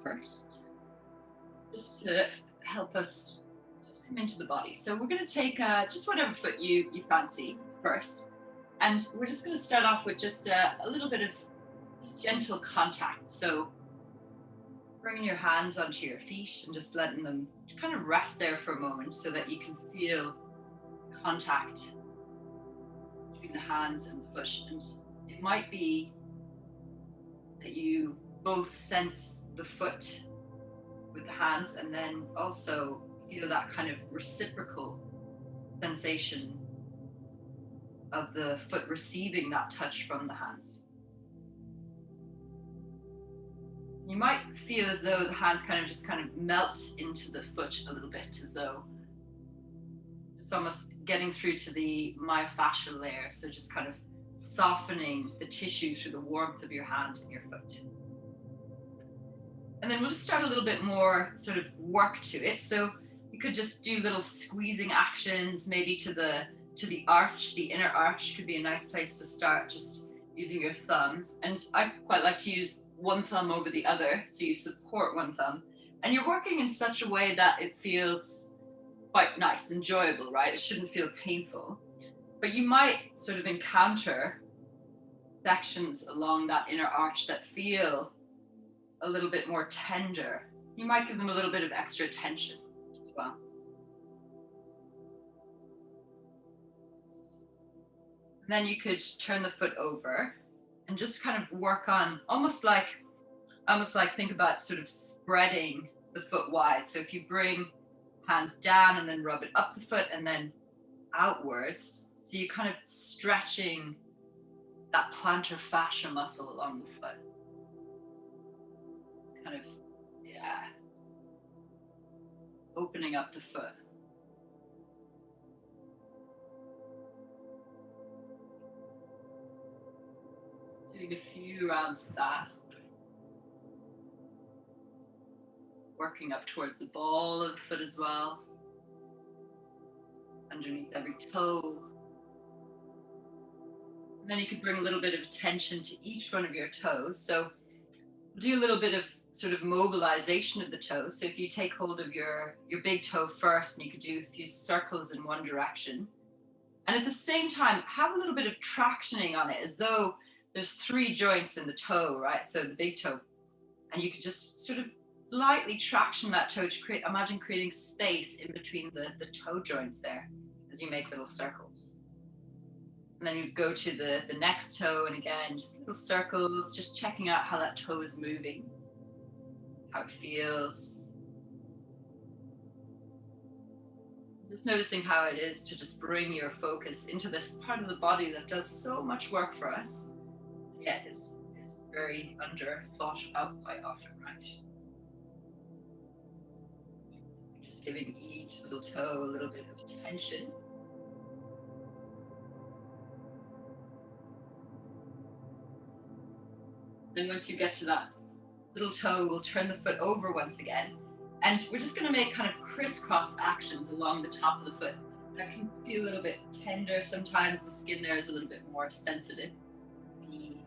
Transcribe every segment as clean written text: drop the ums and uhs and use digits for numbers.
first, just to help us just come into the body. So we're going to take just whatever foot you fancy first. And we're just going to start off with just a little bit of just gentle contact. So bringing your hands onto your feet and just letting them kind of rest there for a moment so that you can feel contact between the hands and the foot. And it might be that you both sense the foot with the hands and then also feel that kind of reciprocal sensation of the foot receiving that touch from the hands. You might feel as though the hands kind of melt into the foot a little bit, as though it's almost getting through to the myofascial layer, so just kind of softening the tissue through the warmth of your hand and your foot. And then we'll just start a little bit more sort of work to it. So you could just do little squeezing actions, maybe to the arch. The inner arch could be a nice place to start, just using your thumbs. And I quite like to use one thumb over the other, so you support one thumb. And you're working in such a way that it feels quite nice, enjoyable, right? It shouldn't feel painful. But you might sort of encounter sections along that inner arch that feel a little bit more tender. You might give them a little bit of extra attention as well. And then you could turn the foot over and just kind of work on almost like think about sort of spreading the foot wide. So if you bring hands down and then rub it up the foot and then outwards, so you're kind of stretching that plantar fascia muscle along the foot. Kind of, opening up the foot. Doing a few rounds of that. Working up towards the ball of the foot as well. Underneath every toe. And then you could bring a little bit of attention to each one of your toes. So do a little bit of sort of mobilization of the toes. So if you take hold of your big toe first, and you could do a few circles in one direction. And at the same time, have a little bit of tractioning on it, as though there's 3 joints in the toe, right? So the big toe. And you could just sort of lightly traction that toe to imagine creating space in between the toe joints there as you make little circles. And then you go to the next toe, and again, just little circles, just checking out how that toe is moving, how it feels. Just noticing how it is to just bring your focus into this part of the body that does so much work for us, yet is very under thought about quite often, right? Just giving each little toe a little bit of attention. Then once you get to that little toe, we'll turn the foot over once again. And we're just going to make kind of crisscross actions along the top of the foot. That can feel a little bit tender. Sometimes the skin there is a little bit more sensitive. Be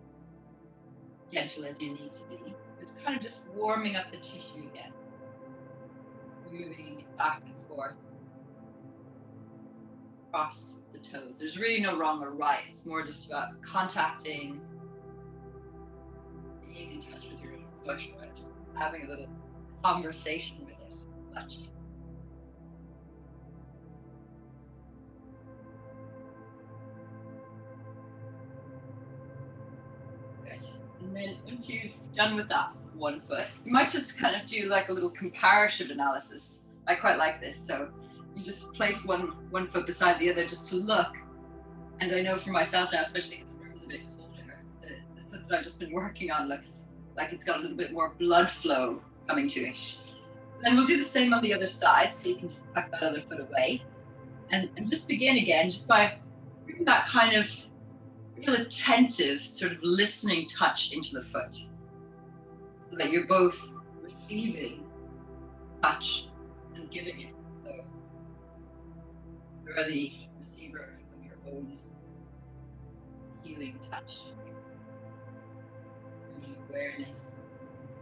gentle as you need to be. It's kind of just warming up the tissue again. Moving it back and forth across the toes. There's really no wrong or right. It's more just about contacting, being in touch with your own foot, right? Having a little conversation with it. Such. Good. And then once you've done with that one foot, you might just kind of do like a little comparative analysis. I quite like this. So you just place one foot beside the other just to look. And I know for myself now, especially because the room is a bit colder, the foot that I've just been working on looks like it's got a little bit more blood flow coming to it. And then we'll do the same on the other side, so you can just tuck that other foot away. And just begin again, just by bringing that kind of real attentive, sort of listening touch into the foot. So that you're both receiving touch and giving it. So you're the receiver of your own healing touch. Bringing awareness,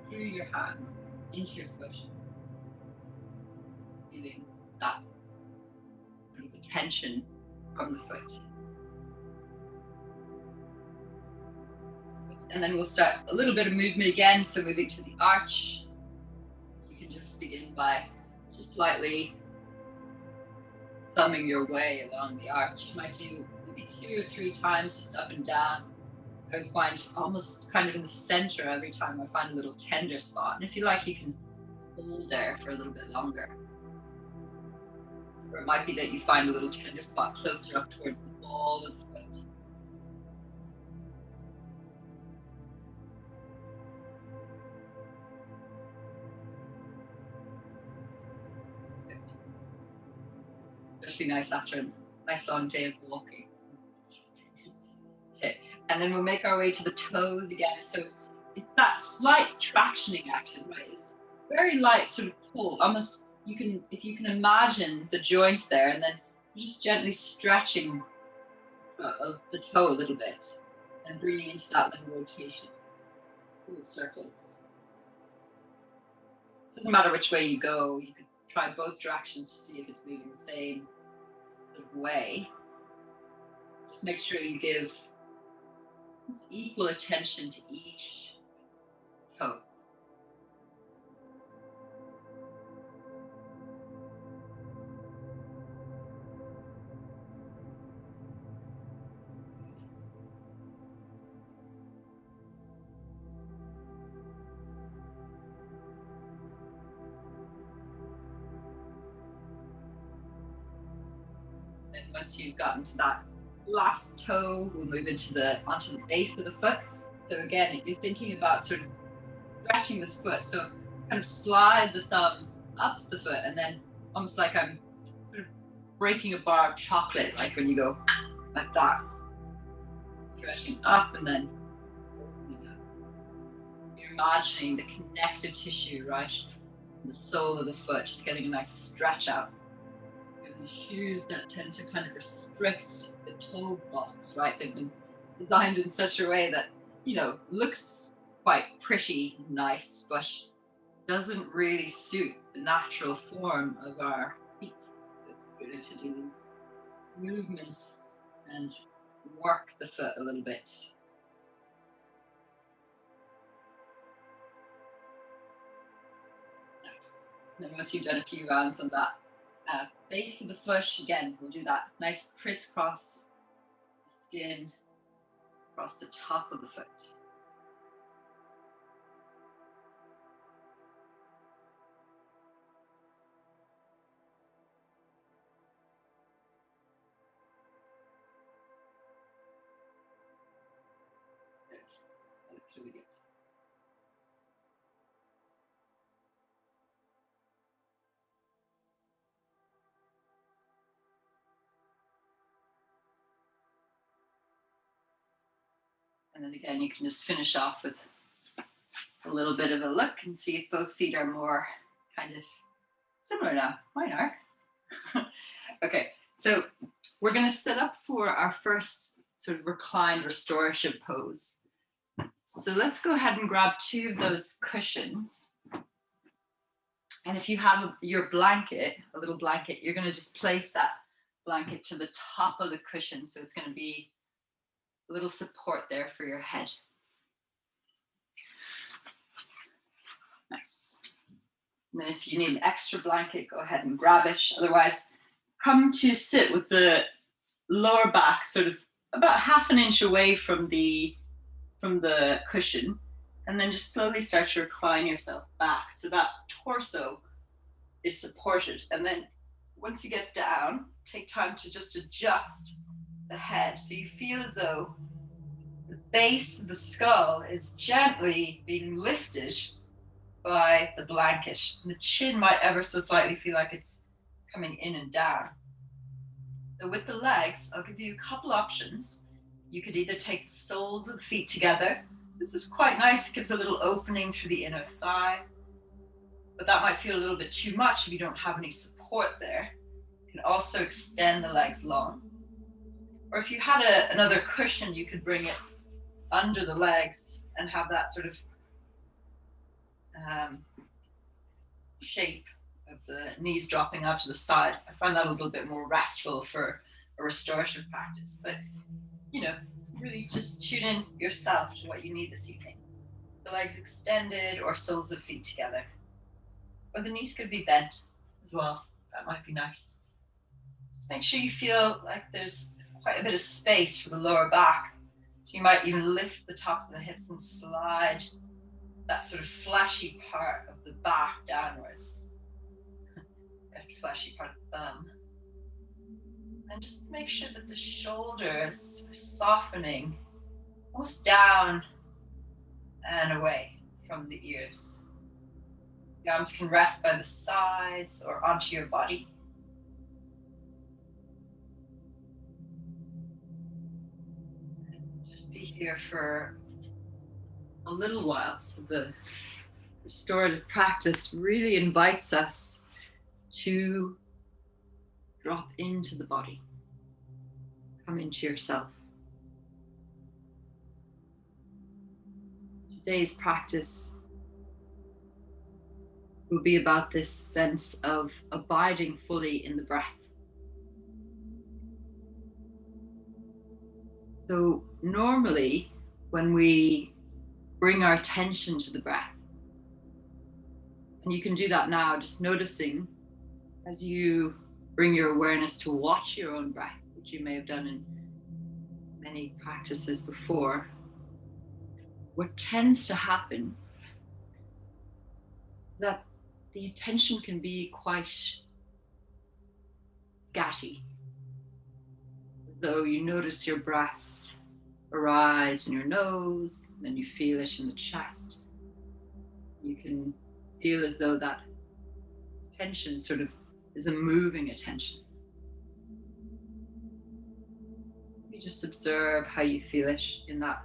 through your hands into your foot, feeling that sort of tension from the foot. And then we'll start a little bit of movement again. So moving to the arch, you can just begin by just slightly thumbing your way along the arch. You might do maybe 2 or 3 times, just up and down. I always find almost kind of in the center every time I find a little tender spot. And if you like, you can hold there for a little bit longer. Or it might be that you find a little tender spot closer up towards the ball of the foot. Especially nice after a nice long day of walking. Okay, and then we'll make our way to the toes again. So it's that slight tractioning action, right? It's very light sort of pull. Almost you can, if you can imagine the joints there, and then you're just gently stretching the toe a little bit and bringing into that little rotation. Little circles. Doesn't matter which way you go. You could try both directions to see if it's moving the same sort of way. Just make sure you give equal attention to each toe. And once you've gotten to that last toe, we'll move onto the base of the foot. So again, you're thinking about sort of stretching this foot. So kind of slide the thumbs up the foot, and then almost like I'm sort of breaking a bar of chocolate, like when you go like that. Stretching up and then opening up. You're imagining the connective tissue, right? The sole of the foot, just getting a nice stretch out. The shoes that tend to kind of restrict the toe box, right? They've been designed in such a way that, you know, looks quite pretty, nice, but doesn't really suit the natural form of our feet. It's good to do these movements and work the foot a little bit. Nice. And then once you've done a few rounds on that base of the foot, again, we'll do that nice crisscross skin across the top of the foot. Good. That looks really good. And then again, you can just finish off with a little bit of a look and see if both feet are more kind of similar now. Mine are. Okay, so we're going to set up for our first sort of reclined restorative pose. So let's go ahead and grab 2 of those cushions. And if you have your blanket, a little blanket, you're going to just place that blanket to the top of the cushion. So it's going to be a little support there for your head. Nice. And then if you need an extra blanket, go ahead and grab it. Otherwise, come to sit with the lower back sort of about half an inch away from the cushion, and then just slowly start to recline yourself back so that torso is supported. And then once you get down, take time to just adjust the head so you feel as though the base of the skull is gently being lifted by the blanket. And the chin might ever so slightly feel like it's coming in and down. So with the legs, I'll give you a couple options. You could either take the soles of the feet together. This is quite nice, it gives a little opening through the inner thigh, but that might feel a little bit too much if you don't have any support there. You can also extend the legs long. Or if you had another cushion, you could bring it under the legs and have that sort of shape of the knees dropping out to the side. I find that a little bit more restful for a restorative practice. But, really just tune in yourself to what you need this evening. The legs extended or soles of feet together. Or the knees could be bent as well. That might be nice. Just make sure you feel like there's quite a bit of space for the lower back. So you might even lift the tops of the hips and slide that sort of fleshy part of the back downwards. That fleshy part of the thumb. And just make sure that the shoulders are softening almost down and away from the ears. The arms can rest by the sides or onto your body. Just be here for a little while. So the restorative practice really invites us to drop into the body, come into yourself. Today's practice will be about this sense of abiding fully in the breath. So normally when we bring our attention to the breath, and you can do that now, just noticing as you bring your awareness to watch your own breath, which you may have done in many practices before, what tends to happen is that the attention can be quite scatty. As though you notice your breath arise in your nose, and then you feel it in the chest. You can feel as though that attention sort of is a moving attention. You just observe how you feel it in that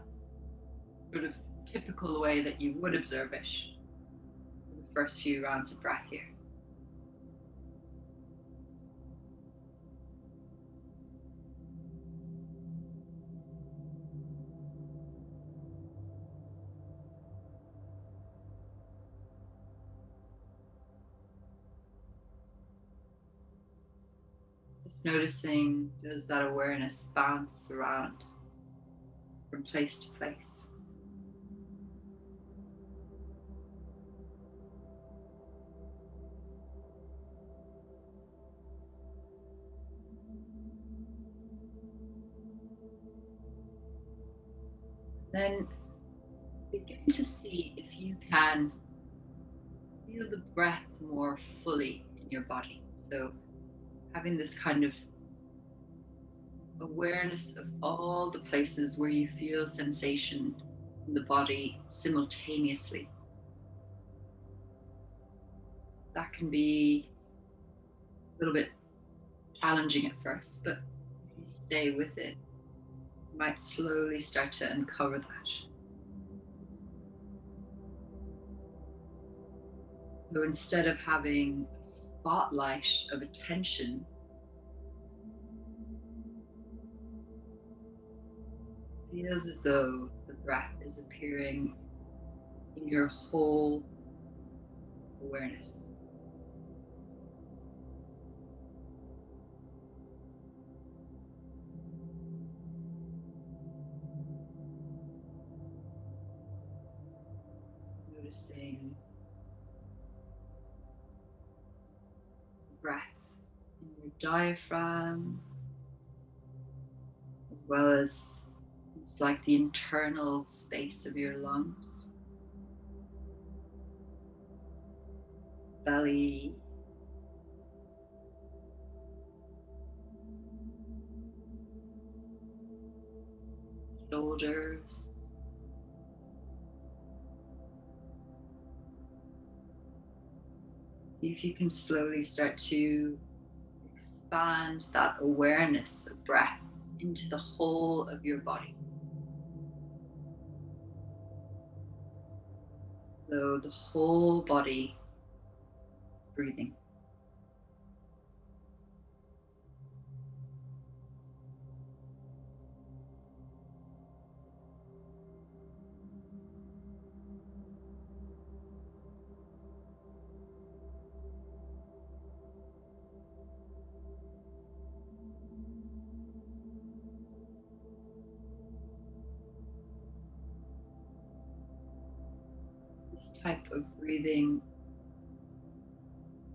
sort of typical way that you would observe it in the first few rounds of breath here. Just noticing, does that awareness bounce around from place to place? Then begin to see if you can feel the breath more fully in your body. So having this kind of awareness of all the places where you feel sensation in the body simultaneously. That can be a little bit challenging at first, but if you stay with it, you might slowly start to uncover that. So instead of having a spotlight of attention, it feels as though the breath is appearing in your whole awareness. Noticing the breath in your diaphragm, as well as it's like the internal space of your lungs, belly, shoulders, see if you can slowly start to expand that awareness of breath into the whole of your body. So the whole body is breathing. This type of breathing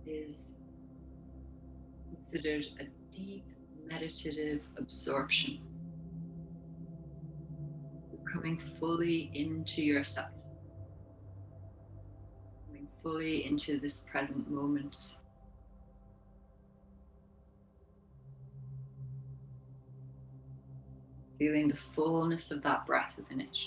is considered a deep meditative absorption. You're coming fully into yourself, coming fully into this present moment. Feeling the fullness of that breath within it.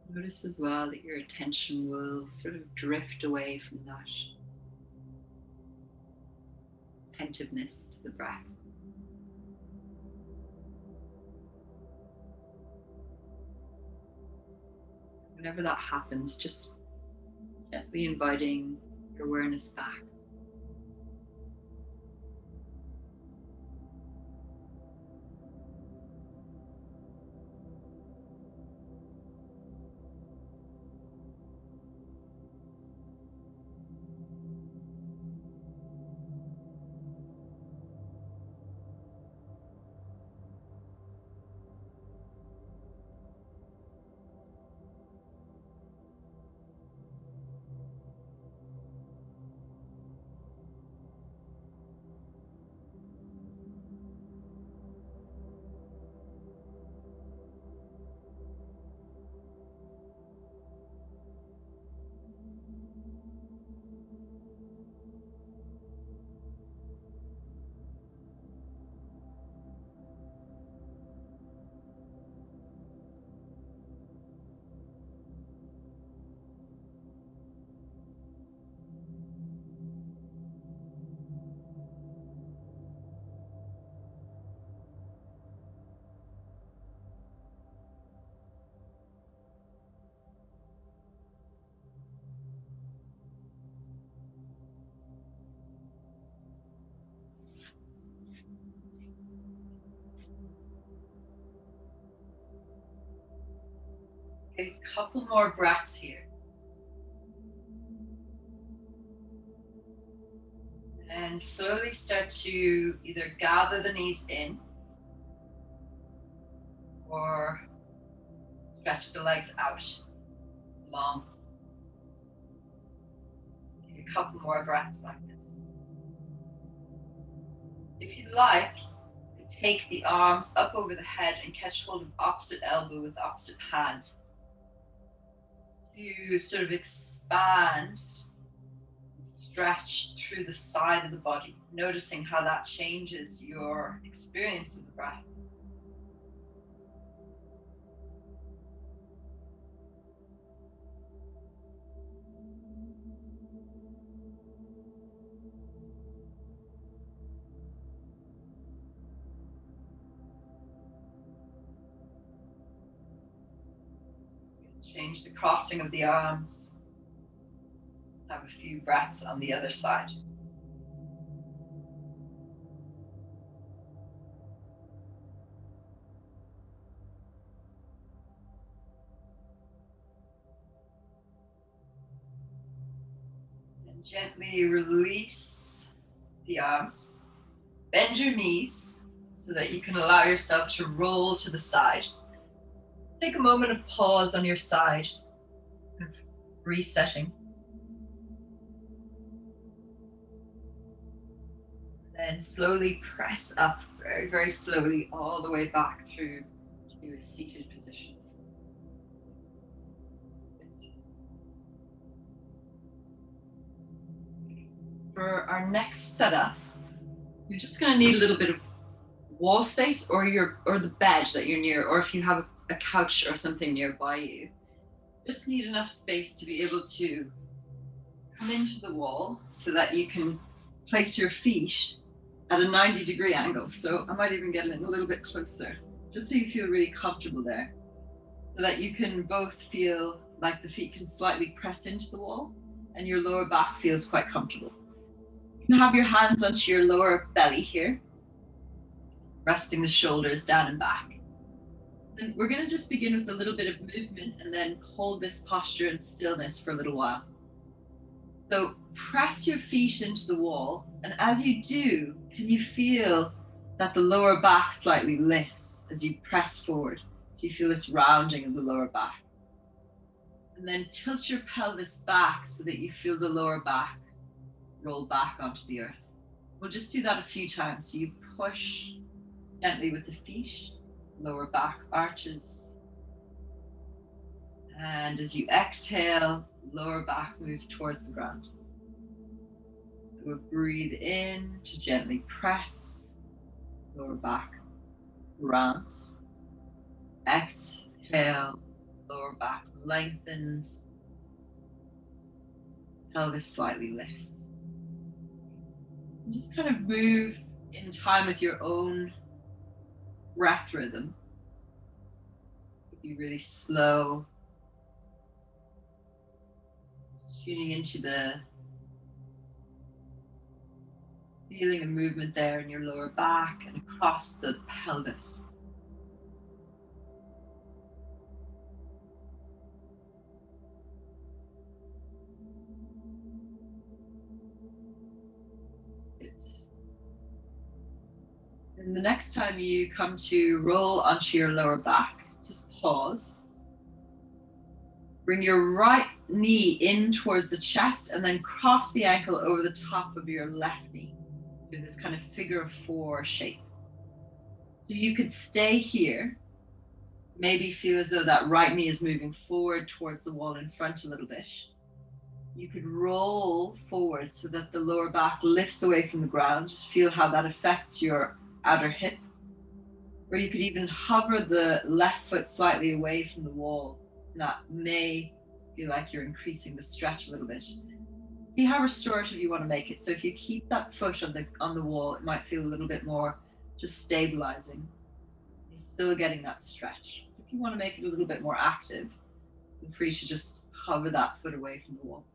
Notice as well that your attention will sort of drift away from that attentiveness to the breath. Whenever that happens, just gently inviting your awareness back. A couple more breaths here. And slowly start to either gather the knees in or stretch the legs out long. Give a couple more breaths like this. If you like, take the arms up over the head and catch hold of opposite elbow with opposite hand to sort of expand, stretch through the side of the body, noticing how that changes your experience of the breath. Change the crossing of the arms. Have a few breaths on the other side. And gently release the arms. Bend your knees so that you can allow yourself to roll to the side. Take a moment of pause on your side, of resetting. Then slowly press up, very, very slowly, all the way back through to a seated position. For our next setup, you're just going to need a little bit of wall space or the bed that you're near, or if you have a couch or something nearby you. Just need enough space to be able to come into the wall so that you can place your feet at a 90-degree angle. So I might even get it a little bit closer, just so you feel really comfortable there, so that you can both feel like the feet can slightly press into the wall and your lower back feels quite comfortable. You can have your hands onto your lower belly here, resting the shoulders down and back. And we're going to just begin with a little bit of movement and then hold this posture in stillness for a little while. So press your feet into the wall, and as you do, can you feel that the lower back slightly lifts as you press forward? So you feel this rounding of the lower back. And then tilt your pelvis back so that you feel the lower back roll back onto the earth. We'll just do that a few times. So you push gently with the feet, lower back arches. And as you exhale, lower back moves towards the ground. So we'll breathe in to gently press, lower back rounds. Exhale, lower back lengthens, pelvis slightly lifts. And just kind of move in time with your own breath rhythm. Be really slow, tuning into the feeling of movement there in your lower back and across the pelvis. And the next time you come to roll onto your lower back, just pause. Bring your right knee in towards the chest and then cross the ankle over the top of your left knee. Do this kind of figure of four shape. So you could stay here, maybe feel as though that right knee is moving forward towards the wall in front a little bit. You could roll forward so that the lower back lifts away from the ground. Just feel how that affects your outer hip. Or you could even hover the left foot slightly away from the wall. And that may feel like you're increasing the stretch a little bit. See how restorative you want to make it. So if you keep that foot on the wall, it might feel a little bit more just stabilizing. You're still getting that stretch. If you want to make it a little bit more active, feel free to just hover that foot away from the wall.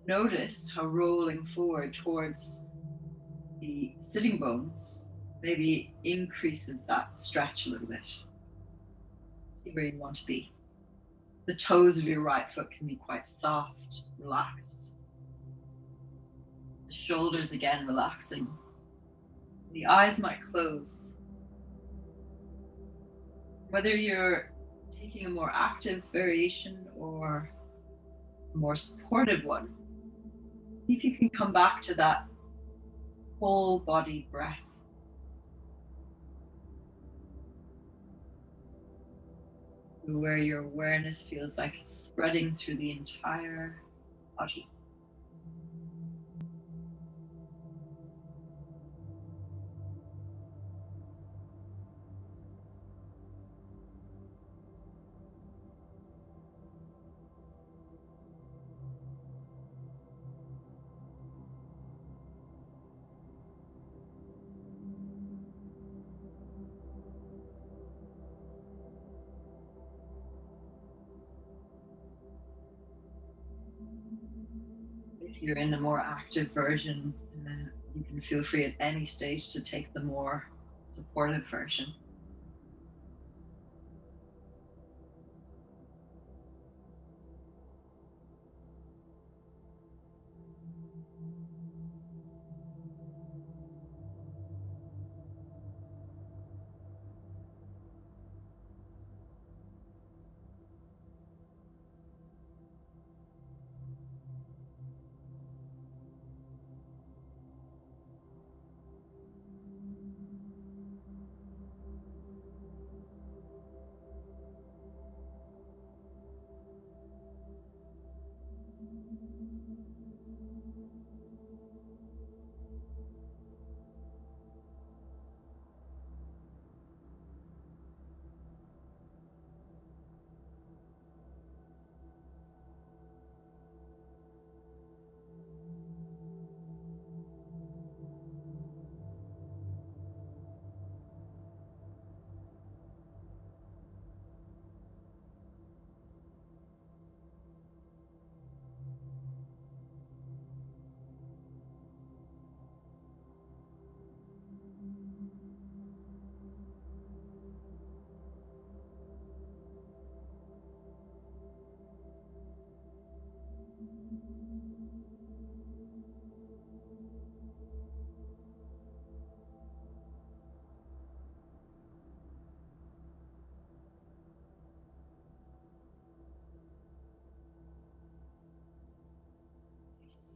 Notice how rolling forward towards the sitting bones maybe increases that stretch a little bit. See where you want to be. The toes of your right foot can be quite soft, relaxed. The shoulders again relaxing. The eyes might close. Whether you're taking a more active variation or a more supportive one, see if you can come back to that whole body breath. Where your awareness feels like it's spreading through the entire body. If you're in a more active version, you can feel free at any stage to take the more supportive version.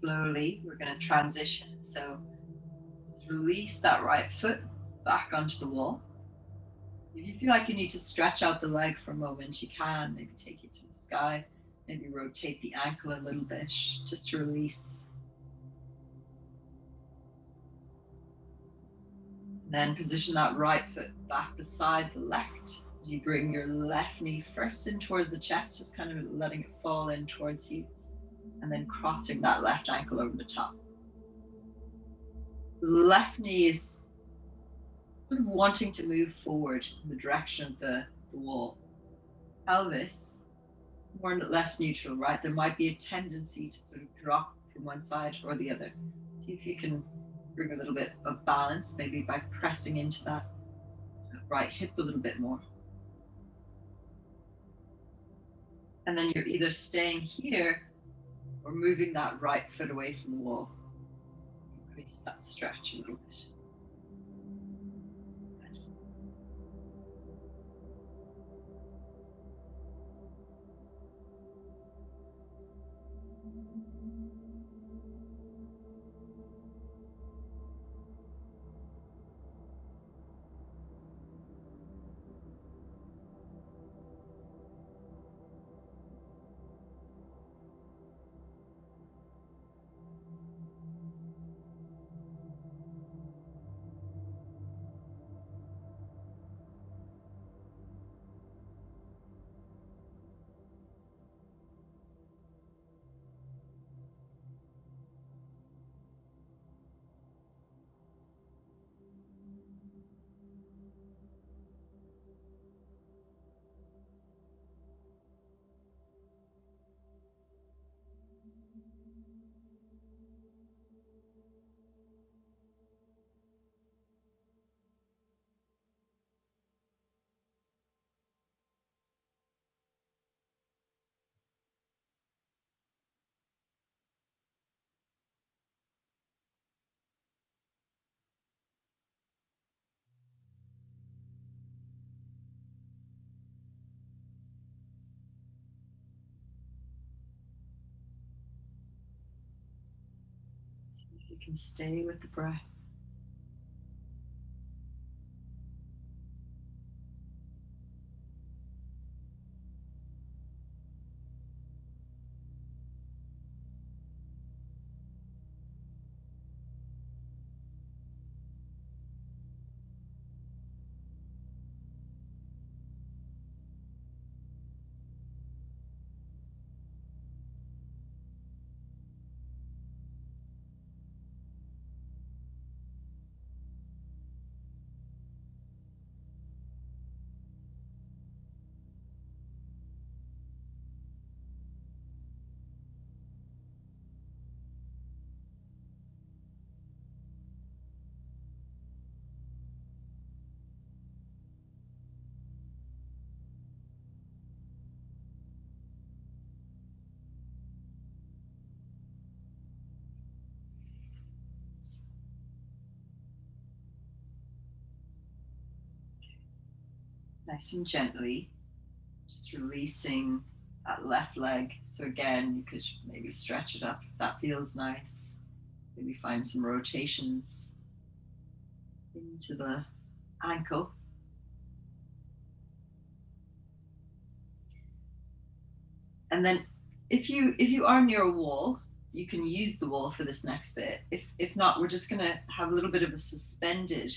slowly, we're going to transition. So just release that right foot back onto the wall. If you feel like you need to stretch out the leg for a moment, you can. Maybe take it to the sky. Maybe rotate the ankle a little bit just to release. And then position that right foot back beside the left. As you bring your left knee first in towards the chest, just kind of letting it fall in towards you. And then crossing that left ankle over the top. The left knee is sort of wanting to move forward in the direction of the wall. Pelvis, more or less neutral, right? There might be a tendency to sort of drop from one side or the other. See if you can bring a little bit of balance, maybe by pressing into that right hip a little bit more. And then you're either staying here or moving that right foot away from the wall. Increase that stretch a little bit. See if you can stay with the breath. Nice and gently, just releasing that left leg. So again, you could maybe stretch it up if that feels nice. Maybe find some rotations into the ankle. And then if you are near a wall, you can use the wall for this next bit. If not, we're just gonna have a little bit of a suspended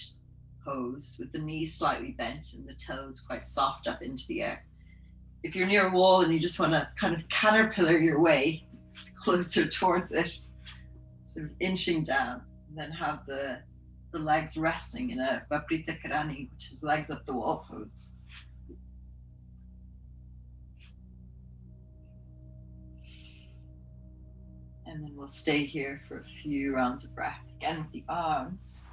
pose with the knees slightly bent and the toes quite soft up into the air. If you're near a wall and you just want to kind of caterpillar your way closer towards it, sort of inching down, and then have the legs resting in a Vaprita Karani, which is legs up the wall pose. And then we'll stay here for a few rounds of breath. Again, with the arms,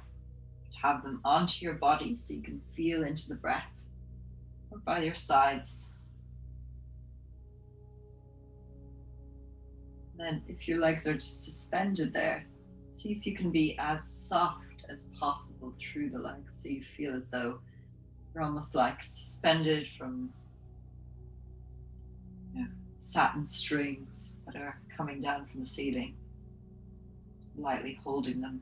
have them onto your body so you can feel into the breath, or by your sides. And then if your legs are just suspended there, see if you can be as soft as possible through the legs, so you feel as though you're almost like suspended from satin strings that are coming down from the ceiling. lightly holding them.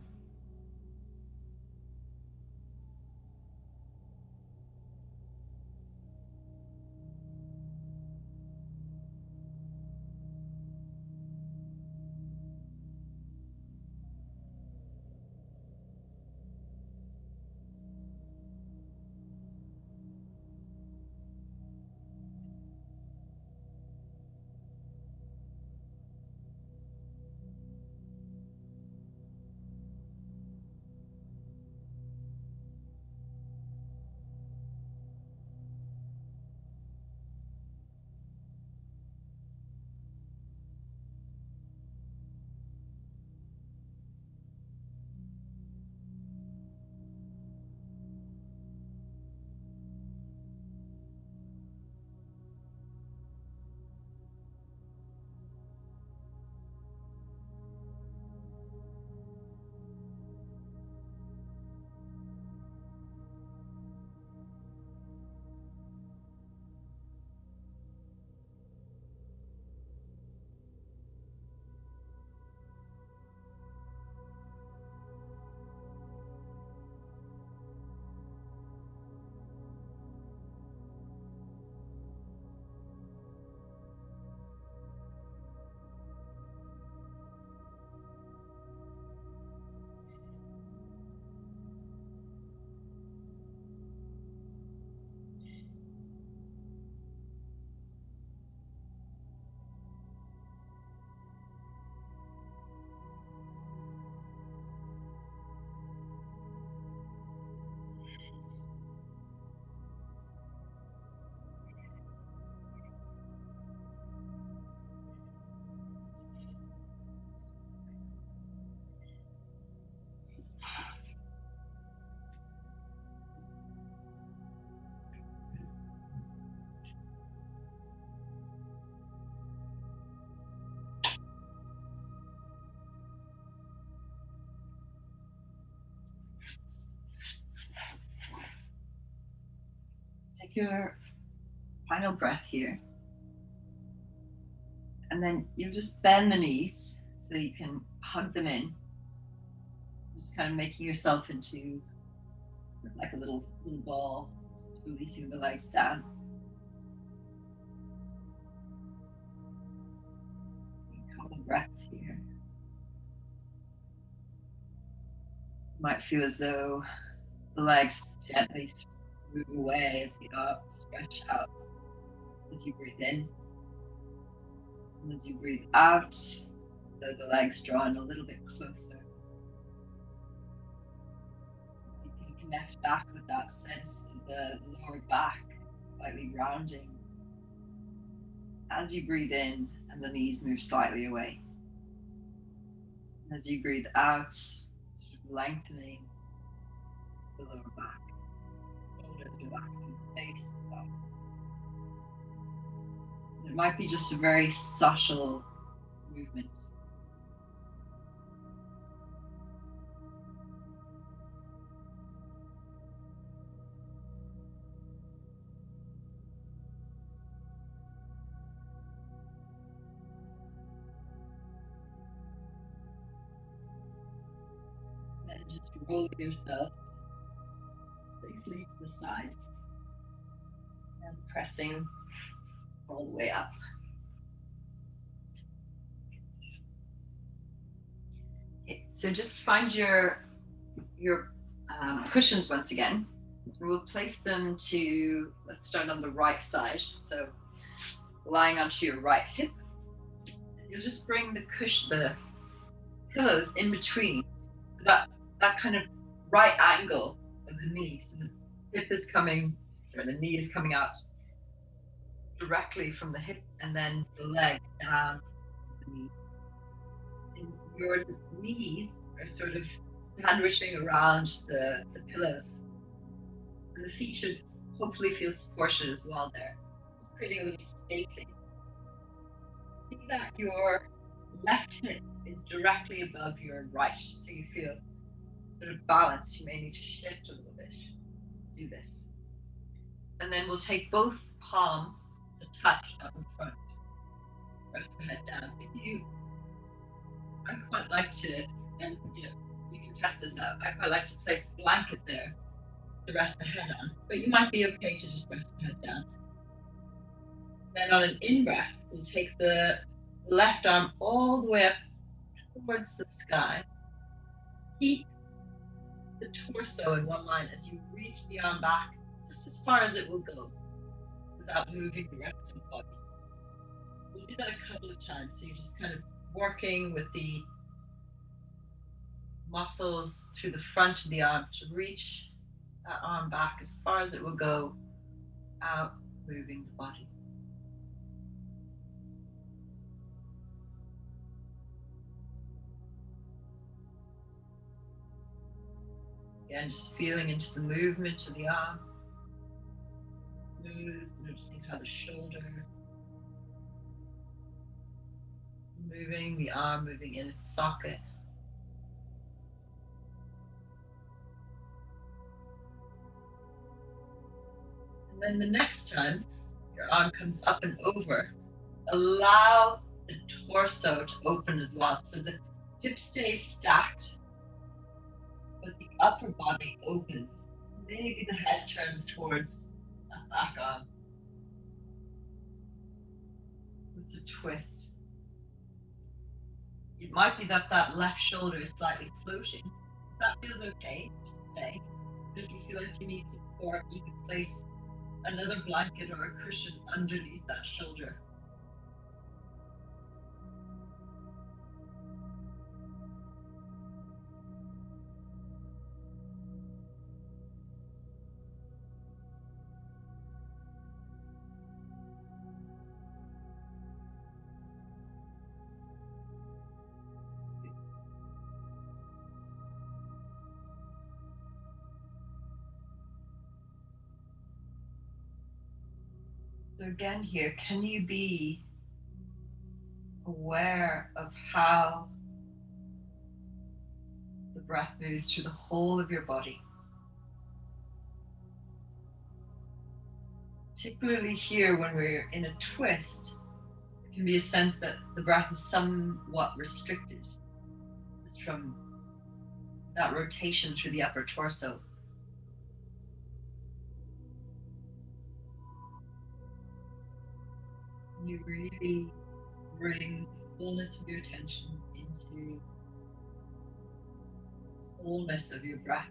Take your final breath here. And then you'll just bend the knees so you can hug them in. Just kind of making yourself into like a little ball, just releasing the legs down. A couple of breaths here. You might feel as though the legs gently move away as the arms stretch out as you breathe in. And as you breathe out, though the legs draw in a little bit closer. You can connect back with that sense of the lower back, slightly rounding as you breathe in and the knees move slightly away. As you breathe out, sort of lengthening the lower back, shoulders relaxing, face soft. It might be just a very subtle movement. Then just roll yourself safely to the side and pressing all the way up. Okay, so just find your cushions once again. We'll place them to, let's start on the right side. So lying onto your right hip. You'll just bring the pillows in between. That kind of right angle of the knee. So the hip is coming, or the knee is coming out directly from the hip, and then the leg down the knee. And your knees are sort of sandwiching around the pillows. And the feet should hopefully feel supported as well there. Just creating a little spacing. See that your left hip is directly above your right, so you feel sort of balance. You may need to shift a little bit to do this. And then we'll take both palms to touch up in front. Press the head down. I quite like to And you can test this out. I quite like to place a blanket there to rest the head on, but you might be okay to just rest the head down. Then on an in-breath, we'll take the left arm all the way up towards the sky. Keep the torso in one line as you reach the arm back just as far as it will go without moving the rest of the body. We'll do that a couple of times. So you're just kind of working with the muscles through the front of the arm to reach that arm back as far as it will go out, moving the body. Again, just feeling into the movement of the arm. Smooth, noticing how the shoulder moving, the arm moving in its socket. And then the next time your arm comes up and over, allow the torso to open as well. So the hip stays stacked, but the upper body opens. Maybe the head turns towards that back arm. It's a twist. It might be that that left shoulder is slightly floating. If that feels okay, just stay. But if you feel like you need support, you can place another blanket or a cushion underneath that shoulder. So again here, can you be aware of how the breath moves through the whole of your body? Particularly here when we're in a twist, there can be a sense that the breath is somewhat restricted just from that rotation through the upper torso. You really bring the fullness of your attention into the wholeness of your breath.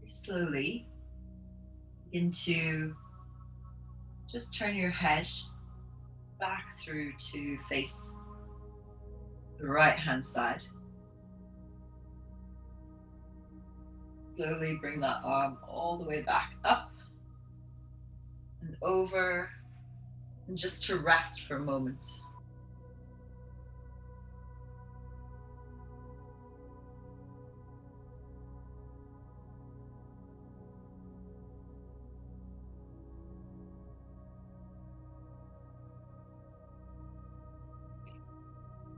Slowly begin to just turn your head back through to face the right hand side. Slowly bring that arm all the way back up and over, and just to rest for a moment.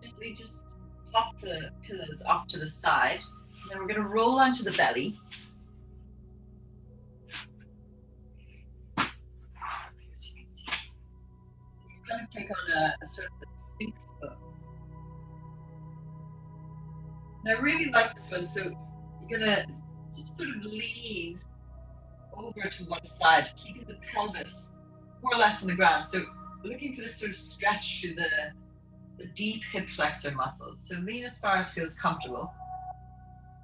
Gently just pop the pillows off to the side. And then we're going to roll onto the belly. So as you can see, you kind of take on a sort of a sphinx pose. And I really like this one. So you're going to just sort of lean over to one side, keeping the pelvis more or less on the ground. So looking for this sort of stretch through the deep hip flexor muscles. So lean as far as feels comfortable.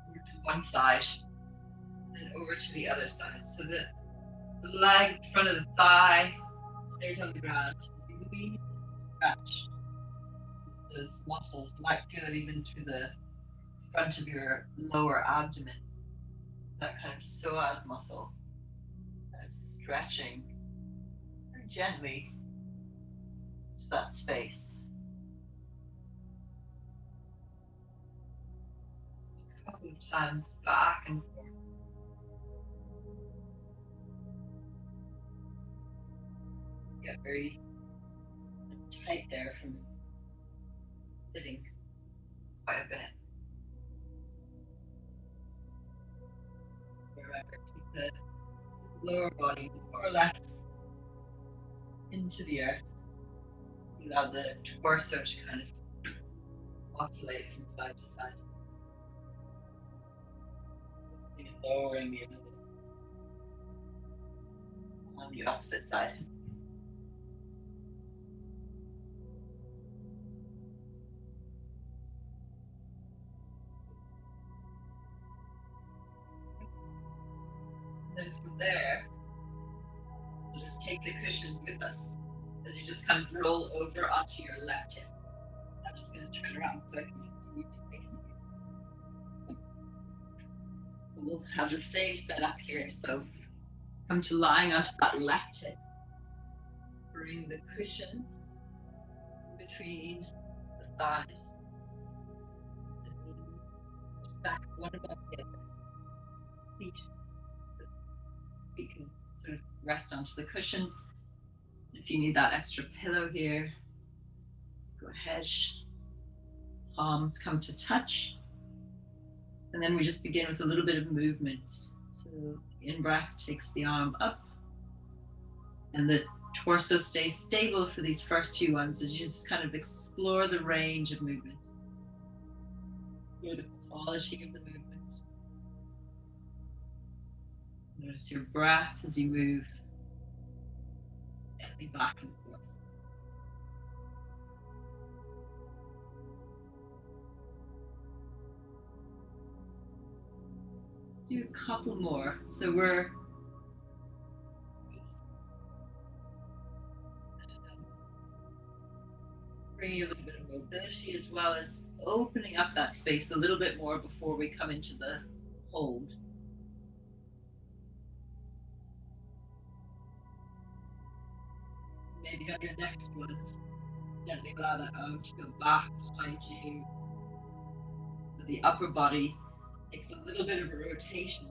Over to one side, and over to the other side. So the leg in front of the thigh stays on the ground. As you lean, stretch those muscles. You might feel it even through the front of your lower abdomen. That kind of psoas muscle. Kind of stretching very gently to that space. A couple of times back and forth. Get very tight there from sitting quite a bit. Remember, keep the lower body more or less into the earth. Allow the torso to kind of oscillate from side to side. And lowering the elbow on the opposite side. And then from there, we'll just take the cushions with us as you just kind of roll over onto your left hip. I'm just going to turn around so I can continue to face you. We'll have the same setup here. So come to lying onto that left hip. Bring the cushions between the thighs. Stack one above the other. Feet can sort of rest onto the cushion. If you need that extra pillow here, go ahead. Palms come to touch. And then we just begin with a little bit of movement. So in breath takes the arm up. And the torso stays stable for these first few ones as you just kind of explore the range of movement. Explore the quality of the movement. Notice your breath as you move gently back and forth. Let's do a couple more. So we're bringing a little bit of mobility as well as opening up that space a little bit more before we come into the hold. Maybe on your next one, gently allow that arm to go back behind you. So the upper body takes a little bit of a rotation,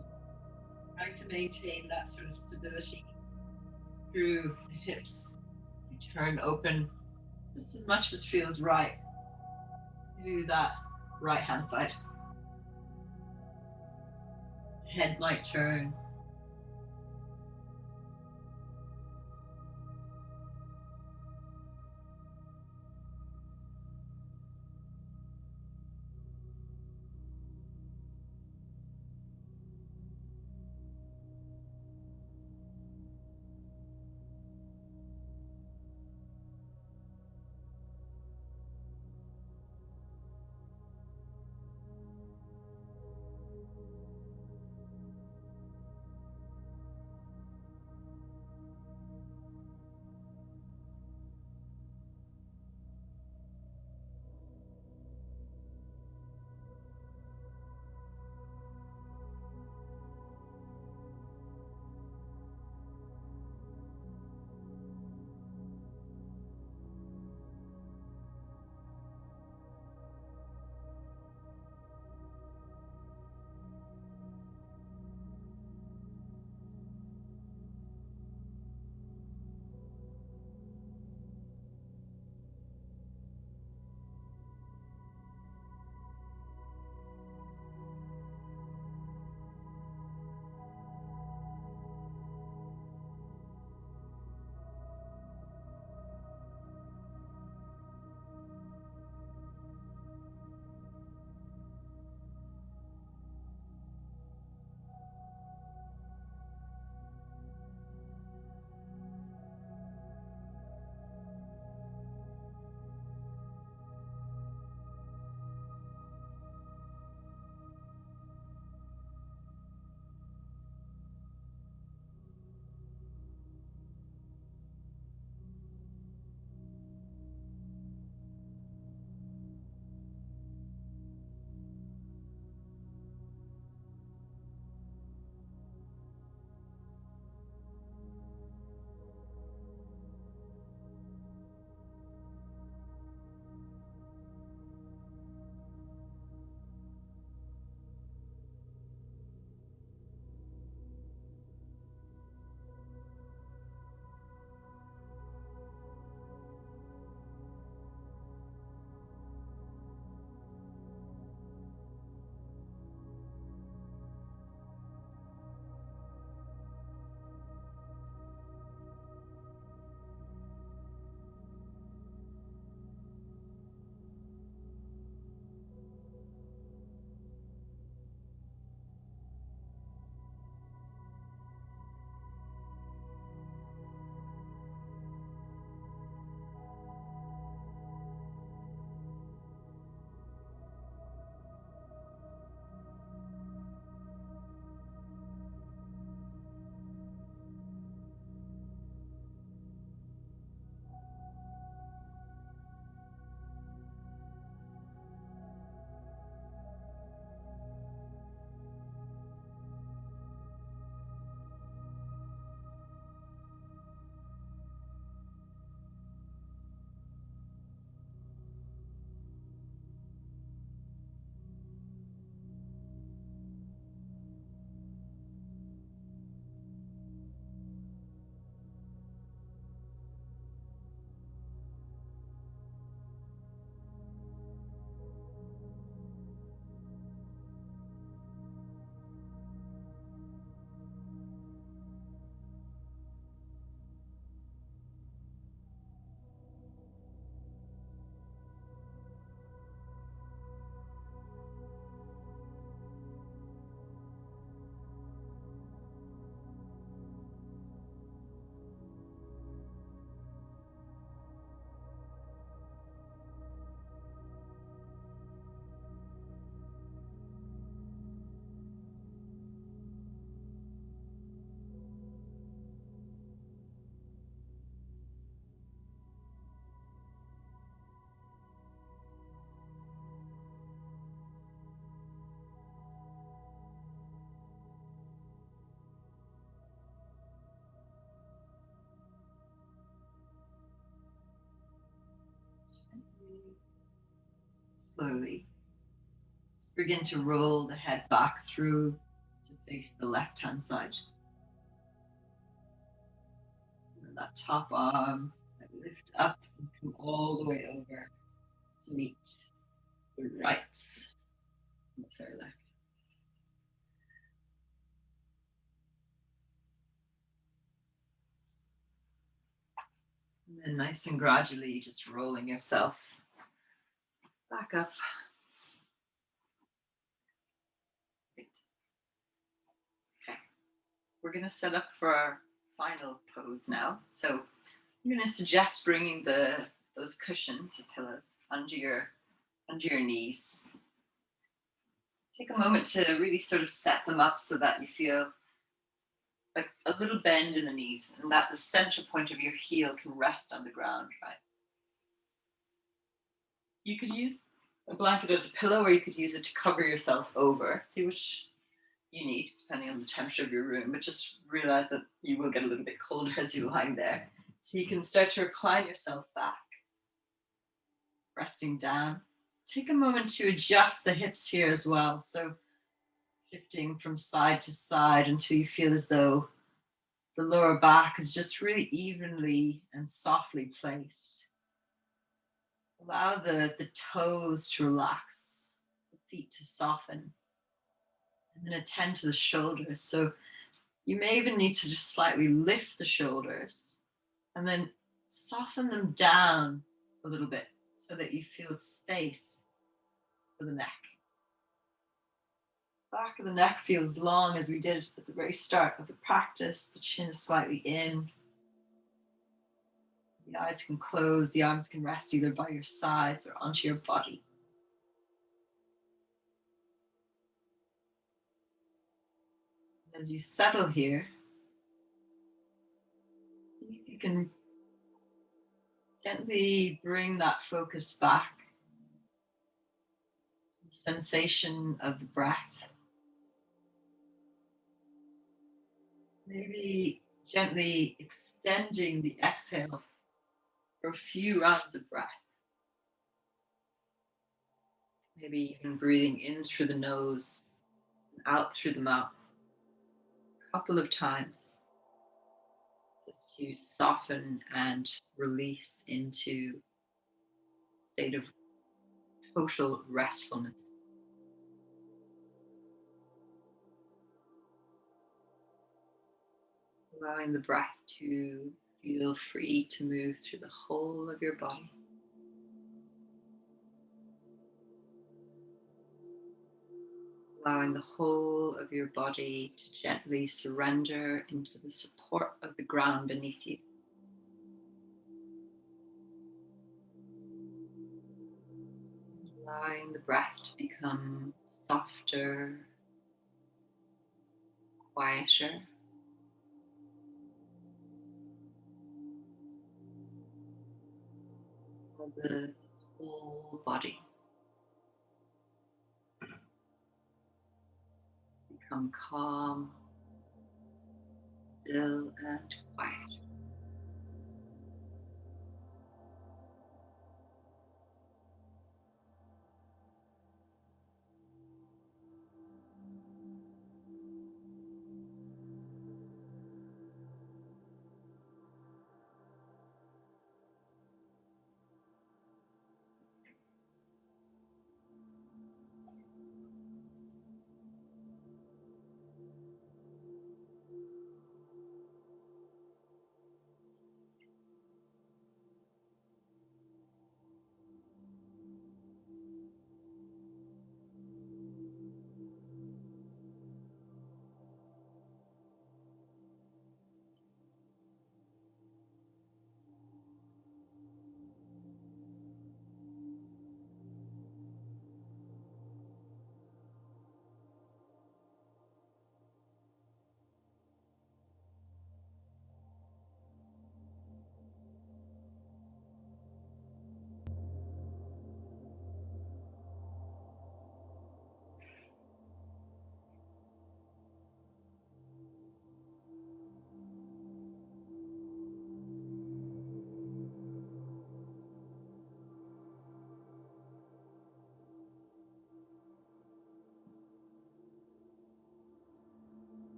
trying to maintain that sort of stability through the hips. You turn open just as much as feels right to that right hand side. Head might turn. Slowly, just begin to roll the head back through to face the left-hand side. And that top arm, lift up and come all the way over to meet the right. Sorry, left. And then nice and gradually just rolling yourself back up. Great. Okay. We're going to set up for our final pose now. So I'm going to suggest bringing those cushions or pillows under your knees. Take a moment to really sort of set them up so that you feel like a little bend in the knees and that the center point of your heel can rest on the ground, right? You could use a blanket as a pillow or you could use it to cover yourself over. See which you need, depending on the temperature of your room, but just realize that you will get a little bit colder as you're lying there. So you can start to recline yourself back, resting down. Take a moment to adjust the hips here as well. So shifting from side to side until you feel as though the lower back is just really evenly and softly placed. Allow the toes to relax, the feet to soften, and then attend to the shoulders. So you may even need to just slightly lift the shoulders and then soften them down a little bit so that you feel space for the neck. Back of the neck feels long as we did at the very start of the practice. The chin is slightly in. The eyes can close, the arms can rest either by your sides or onto your body. As you settle here, you can gently bring that focus back. The sensation of the breath. Maybe gently extending the exhale for a few rounds of breath. Maybe even breathing in through the nose and out through the mouth a couple of times. Just to soften and release into a state of total restfulness. Allowing the breath to feel free to move through the whole of your body. Allowing the whole of your body to gently surrender into the support of the ground beneath you. Allowing the breath to become softer, quieter. For the whole body. Become calm, still, and quiet.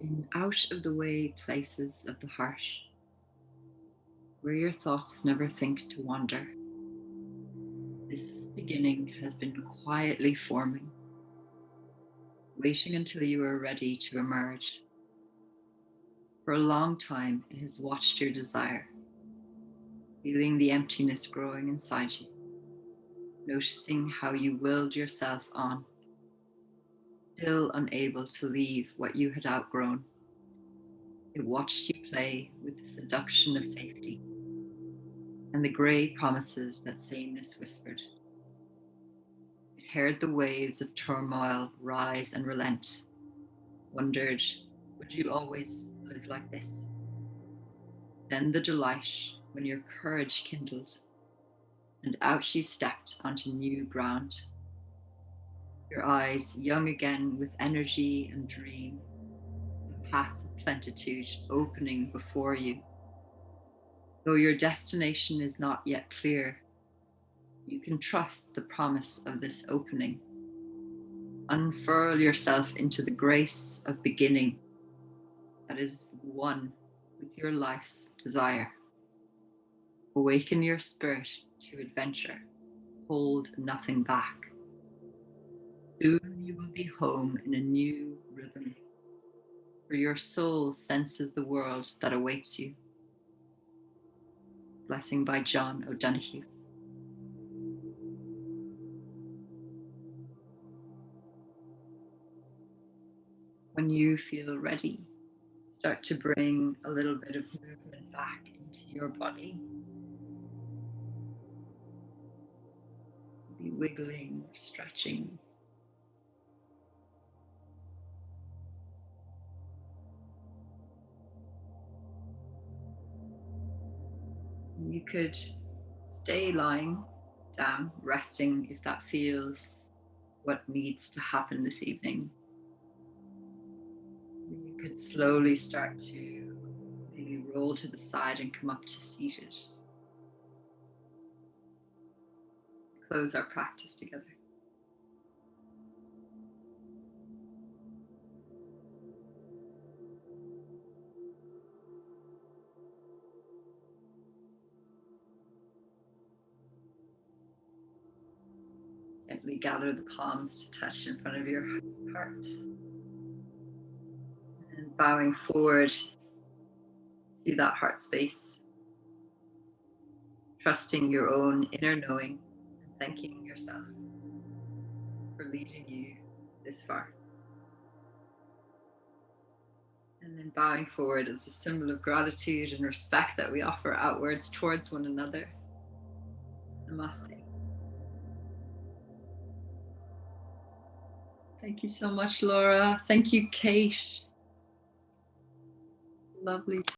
in out of the way places of the heart, where your thoughts never think to wander. This beginning has been quietly forming, waiting until you are ready to emerge. For a long time, it has watched your desire, feeling the emptiness growing inside you, noticing how you willed yourself on, still unable to leave what you had outgrown. It watched you play with the seduction of safety and the grey promises that sameness whispered. It heard the waves of turmoil rise and relent, wondered, would you always live like this? Then the delight when your courage kindled, and out you stepped onto new ground, your eyes young again with energy and dream, a path of plenitude opening before you. Though your destination is not yet clear, you can trust the promise of this opening. Unfurl yourself into the grace of beginning that is one with your life's desire. Awaken your spirit to adventure. Hold nothing back. Soon you will be home in a new rhythm, for your soul senses the world that awaits you. Blessing by John O'Donoghue. When you feel ready, start to bring a little bit of movement back into your body. Be wiggling, stretching. You could stay lying down, resting if that feels what needs to happen this evening. You could slowly start to maybe roll to the side and come up to seated. Close our practice together. Gently gather the palms to touch in front of your heart. And bowing forward to that heart space, trusting your own inner knowing and thanking yourself for leading you this far. And then bowing forward as a symbol of gratitude and respect that we offer outwards towards one another. Namaste. Thank you so much, Laura. Thank you, Kate. Lovely.